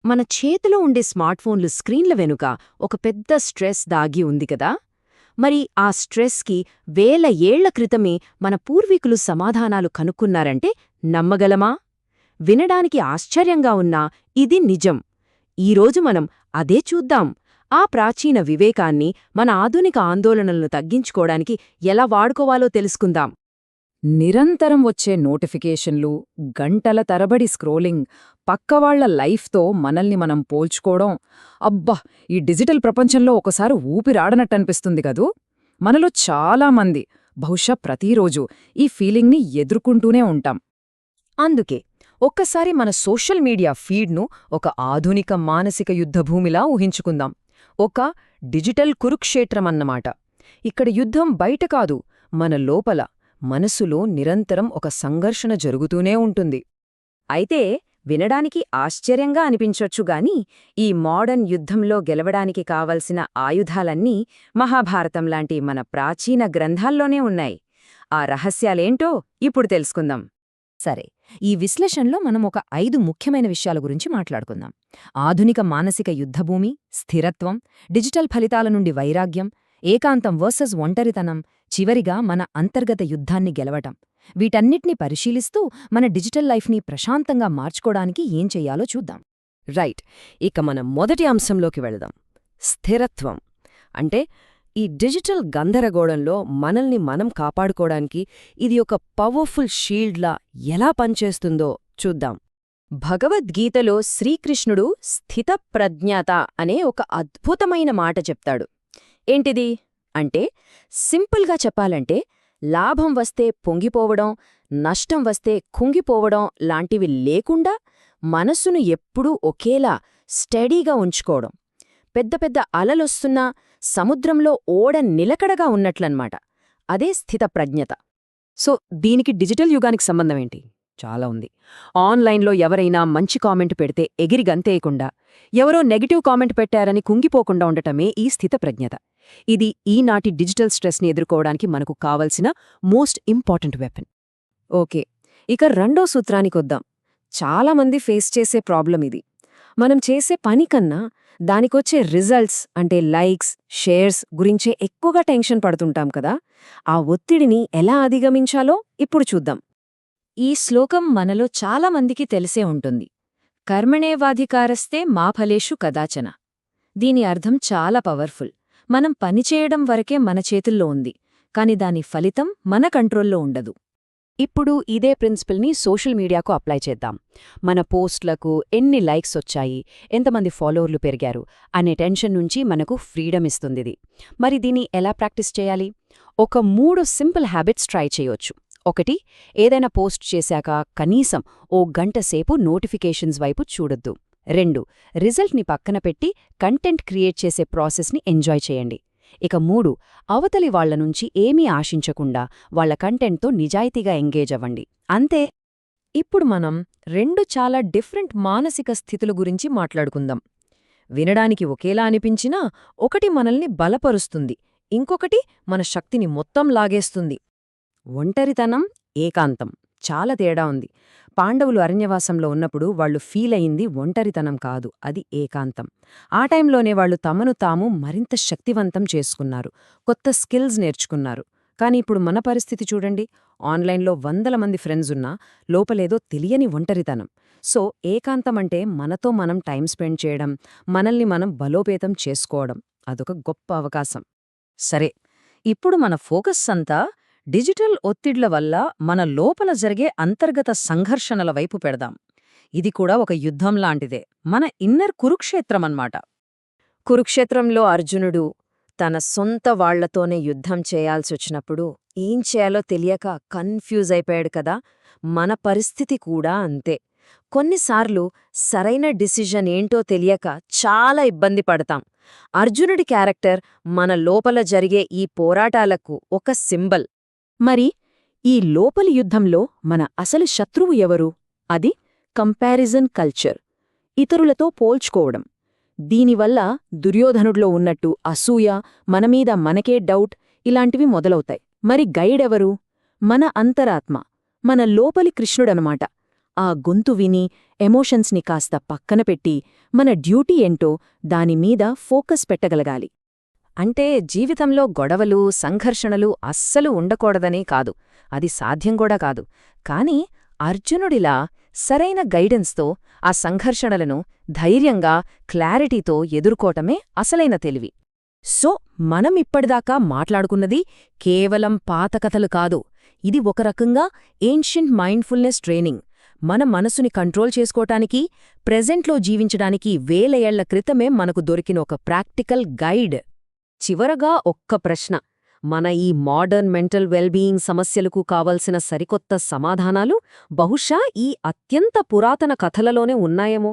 మన చేతిలో ఉండే స్మార్ట్ఫోన్లు స్క్రీన్ల వెనుక ఒక పెద్ద స్ట్రెస్ దాగి ఉంది కదా. మరి ఆ స్ట్రెస్కి వేల ఏళ్ల క్రితమే మన పూర్వీకులు సమాధానాలు కనుక్కున్నారంటే నమ్మగలమా? వినడానికి ఆశ్చర్యంగా ఉన్నా ఇది నిజం. ఈరోజు మనం అదే చూద్దాం. ఆ ప్రాచీన వివేకాన్ని మన ఆధునిక ఆందోళనలను తగ్గించుకోవడానికి ఎలా వాడుకోవాలో తెలుసుకుందాం. నిరంతరం వచ్చే నోటిఫికేషన్లు, గంటల తరబడి స్క్రోలింగ్, పక్కవాళ్ల లైఫ్తో మనల్ని మనం పోల్చుకోవడం, అబ్బా! ఈ డిజిటల్ ప్రపంచంలో ఒకసారి ఊపిరాడనట్టనిపిస్తుంది కదూ. మనలో చాలామంది బహుశా ప్రతిరోజూ ఈ ఫీలింగ్ని ఎదుర్కొంటూనే ఉంటాం. అందుకే ఒక్కసారి మన సోషల్ మీడియా ఫీడ్ను ఒక ఆధునిక మానసిక యుద్ధభూమిలా ఊహించుకుందాం. ఒక డిజిటల్ కురుక్షేత్రమన్నమాట. ఇక్కడ యుద్ధం బయట కాదు, మన లోపల మనసులో నిరంతరం ఒక సంఘర్షణ జరుగుతూనే ఉంటుంది. అయితే వినడానికి ఆశ్చర్యంగా అనిపించొచ్చుగాని ఈ మోడర్న్ యుద్ధంలో గెలవడానికి కావలసిన ఆయుధాలన్నీ మహాభారతం లాంటి మన ప్రాచీన గ్రంథాల్లోనే ఉన్నాయి. ఆ రహస్యాలేంటో ఇప్పుడు తెలుసుకుందాం. సరే, ఈ విశ్లేషణలో మనం ఒక 5 ముఖ్యమైన విషయాల గురించి మాట్లాడుకుందాం. ఆధునిక మానసిక యుద్ధభూమి, స్థిరత్వం, డిజిటల్ ఫలితాల నుండి వైరాగ్యం, ఏకాంతం వర్సెస్ ఒంటరితనం, చివరిగా మన అంతర్గత యుద్ధాన్ని గెలవటం. వీటన్నిటినీ పరిశీలిస్తూ మన డిజిటల్ లైఫ్ని ప్రశాంతంగా మార్చుకోవడానికి ఏం చెయ్యాలో చూద్దాం. రైట్, ఇక మనం మొదటి అంశంలోకి వెళదాం. స్థిరత్వం అంటే ఈ డిజిటల్ గందరగోళంలో మనల్ని మనం కాపాడుకోవడానికి ఇది ఒక పవర్ఫుల్ షీల్డ్లా ఎలా పనిచేస్తుందో చూద్దాం. భగవద్గీతలో శ్రీకృష్ణుడు స్థితప్రజ్ఞత అనే ఒక అద్భుతమైన మాట చెప్తాడు. ఏంటిది అంటే, సింపుల్గా చెప్పాలంటే, లాభం వస్తే పొంగిపోవడం, నష్టం వస్తే కుంగిపోవడం లాంటివి లేకుండా మనసును ఎప్పుడూ ఒకేలా స్టడీగా ఉంచుకోవడం. పెద్ద పెద్ద అలలొస్తున్నా సముద్రంలో ఓడ నిలకడగా ఉన్నట్లన్నమాట. అదే స్థితప్రజ్ఞత. సో దీనికి డిజిటల్ యుగానికి సంబంధమేంటి? చాలా ఉంది. ఆన్లైన్లో ఎవరైనా మంచి కామెంట్ పెడితే ఎగిరి గంతేయకుండా, ఎవరో నెగటివ్ కామెంట్ పెట్టారని కుంగిపోకుండా ఉండటమే ఈ స్థితప్రజ్ఞత. ఇది ఈనాటి డిజిటల్ స్ట్రెస్ని ఎదుర్కోవడానికి మనకు కావలసిన మోస్ట్ ఇంపార్టెంట్ వెపన్. ఓకే, ఇక రెండో సూత్రానికొద్దాం. చాలామంది ఫేస్ చేసే ప్రాబ్లం ఇది. మనం చేసే పని కన్నా దానికొచ్చే రిజల్ట్స్ అంటే లైక్స్, షేర్స్ గురించే ఎక్కువగా టెన్షన్ పడుతుంటాం కదా. ఆ ఒత్తిడిని ఎలా అధిగమించాలో ఇప్పుడు చూద్దాం. ఈ శ్లోకం మనలో చాలామందికి తెలిసే ఉంటుంది. కర్మణేవాధికారస్తే మా ఫలేషు కదాచన. దీని అర్థం చాలా పవర్ఫుల్. మనం పనిచేయడం వరకే మన చేతుల్లో ఉంది, కాని దాని ఫలితం మన కంట్రోల్లో ఉండదు. ఇప్పుడు ఇదే ప్రిన్సిపల్ని సోషల్ మీడియాకు అప్లై చేద్దాం. మన పోస్ట్లకు ఎన్ని లైక్స్ వచ్చాయి, ఎంతమంది ఫాలోవర్లు పెరిగారు అనే టెన్షన్ నుంచి మనకు ఫ్రీడమ్ ఇస్తుందిది. మరి దీన్ని ఎలా ప్రాక్టీస్ చేయాలి? ఒక 3 సింపుల్ హ్యాబిట్స్ ట్రై చేయొచ్చు. 1, ఏదైనా పోస్ట్ చేశాక కనీసం ఓ గంట సేపు నోటిఫికేషన్స్ వైపు చూడొద్దు. 2, రిజల్ట్ని పక్కన పెట్టి కంటెంట్ క్రియేట్ చేసే ప్రాసెస్ని ఎంజాయ్ చేయండి. ఇక 3, అవతలి వాళ్ల నుంచి ఏమీ ఆశించకుండా వాళ్ల కంటెంట్తో నిజాయితీగా ఎంగేజ్ అవ్వండి. అంతే. ఇప్పుడు మనం 2 చాలా డిఫరెంట్ మానసిక స్థితుల గురించి మాట్లాడుకుందాం. వినడానికి ఒకేలా అనిపించినా ఒకటి మనల్ని బలపరుస్తుంది, ఇంకొకటి మన శక్తిని మొత్తం లాగేస్తుంది. ఒంటరితనం, ఏకాంతం చాలా తేడా ఉంది. పాండవులు అరణ్యవాసంలో ఉన్నప్పుడు వాళ్లు ఫీల్ అయింది ఒంటరితనం కాదు, అది ఏకాంతం. ఆ టైంలోనే వాళ్లు తమను తాము మరింత శక్తివంతం చేసుకున్నారు, కొత్త స్కిల్స్ నేర్చుకున్నారు. కాని ఇప్పుడు మన పరిస్థితి చూడండి. ఆన్లైన్లో 100 మంది ఫ్రెండ్స్ ఉన్నా లోపలేదో తెలియని ఒంటరితనం. సో ఏకాంతమంటే మనతో మనం టైం స్పెండ్ చేయడం, మనల్ని మనం బలోపేతం చేసుకోవడం. అదొక గొప్ప అవకాశం. సరే, ఇప్పుడు మన ఫోకస్ అంతా డిజిటల్ ఒత్తిడ్ల వల్ల మన లోపల జరిగే అంతర్గత సంఘర్షణల వైపు పెడదాం. ఇది కూడా ఒక యుద్ధం లాంటిదే, మన ఇన్నర్ కురుక్షేత్రమన్నమాట. కురుక్షేత్రంలో అర్జునుడు తన సొంత వాళ్లతోనే యుద్ధం చేయాల్సొచ్చినప్పుడు ఏం చేయాలో తెలియక కన్ఫ్యూజ్ అయిపోయాడు కదా. మన పరిస్థితి కూడా అంతే. కొన్నిసార్లు సరైన డిసిజన్ ఏంటో తెలియక చాలా ఇబ్బంది పడతాం. అర్జునుడి క్యారెక్టర్ మన లోపల జరిగే ఈ పోరాటాలకు ఒక సింబల్. మరి ఈ లోపలి యుద్ధంలో మన అసలు శత్రువు ఎవరు? అది కంపారిజన్ కల్చర్, ఇతరులతో పోల్చుకోవడం. దీనివల్ల దుర్యోధనుడిలో ఉన్నట్టు అసూయ, మనమీద మనకే డౌట్ ఇలాంటివి మొదలవుతాయి. మరి గైడెవరు? మన అంతరాత్మ, మన లోపలి కృష్ణుడనమాట. ఆ గొంతు విని ఎమోషన్స్ని కాస్త పక్కన పెట్టి మన డ్యూటీ ఏంటో దానిమీద ఫోకస్ పెట్టగలగాలి. అంటే జీవితంలో గొడవలు, సంఘర్షణలు అస్సలు ఉండకూడదనే కాదు, అది సాధ్యం కూడా కాదు. కాని అర్జునుడిలా సరైన గైడెన్స్తో ఆ సంఘర్షణలను ధైర్యంగా, క్లారిటీతో ఎదుర్కోవటమే అసలైన తెలివి. సో మనం ఇప్పటిదాకా మాట్లాడుకున్నది కేవలం పాత కథలు కాదు, ఇది ఒక రకంగా ఏన్షియంట్ మైండ్ఫుల్నెస్ ట్రైనింగ్. మన మనసుని కంట్రోల్ చేసుకోటానికి, ప్రెజెంట్లో జీవించడానికి వేల ఏళ్ల క్రితమే మనకు దొరికిన ఒక ప్రాక్టికల్ గైడ్. చివరగా ఒక్క ప్రశ్న, మన ఈ మోడర్న్ మెంటల్ వెల్బీయింగ్ సమస్యలకు కావలసిన సరికొత్త సమాధానాలు బహుశా ఈ అత్యంత పురాతన కథలలోనే ఉన్నాయేమో.